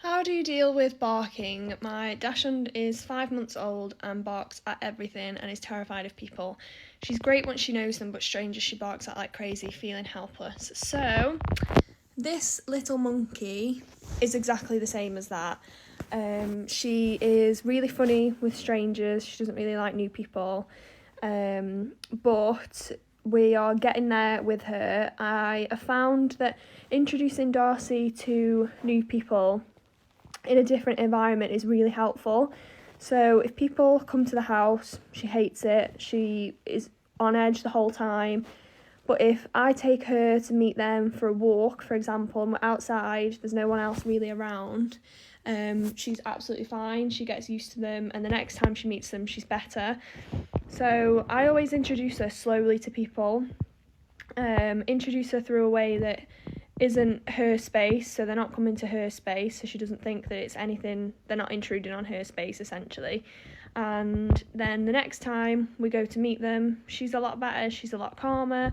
How do you deal with barking? My Dachshund is 5 months old and barks at everything and is terrified of people. She's great once she knows them, but strangers she barks at like crazy, feeling helpless. So, this little monkey is exactly the same as that. She is really funny with strangers, she doesn't really like new people, but we are getting there with her. I have found that introducing Darcy to new people in a different environment is really helpful. So if people come to the house, she hates it, she is on edge the whole time. But if I take her to meet them for a walk, for example, and we're outside, there's no one else really around, she's absolutely fine, she gets used to them, and the next time she meets them, she's better. So I always introduce her slowly to people, introduce her through a way that isn't her space, so they're not coming to her space, so she doesn't think that it's anything, they're not intruding on her space essentially. And then the next time we go to meet them, she's a lot better, she's a lot calmer,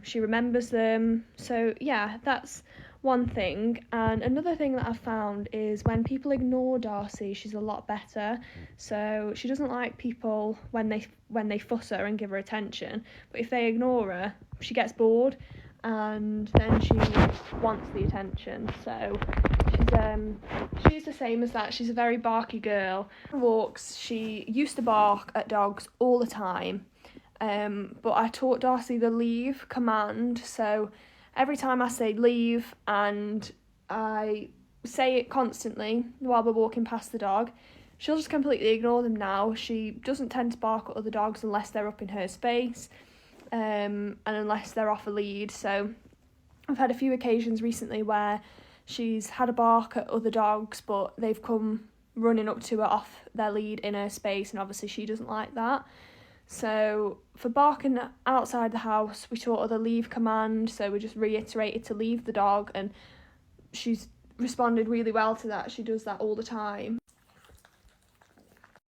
she remembers them. So yeah, that's one thing. And another thing that I've found is when people ignore Darcy, she's a lot better. So she doesn't like people when they fuss her and give her attention, but if they ignore her, she gets bored and then she wants the attention. So she's the same as that. She's a very barky girl. Walks, she used to bark at dogs all the time, but I taught Darcy the leave command. So every time I say leave, and I say it constantly while we're walking past the dog, she'll just completely ignore them now. She doesn't tend to bark at other dogs unless they're up in her space, and unless they're off a lead. So I've had a few occasions recently where she's had a bark at other dogs, but they've come running up to her off their lead in her space, and obviously she doesn't like that. So for barking outside the house, we taught her the leave command, so we just reiterated to leave the dog, and she's responded really well to that. She does that all the time.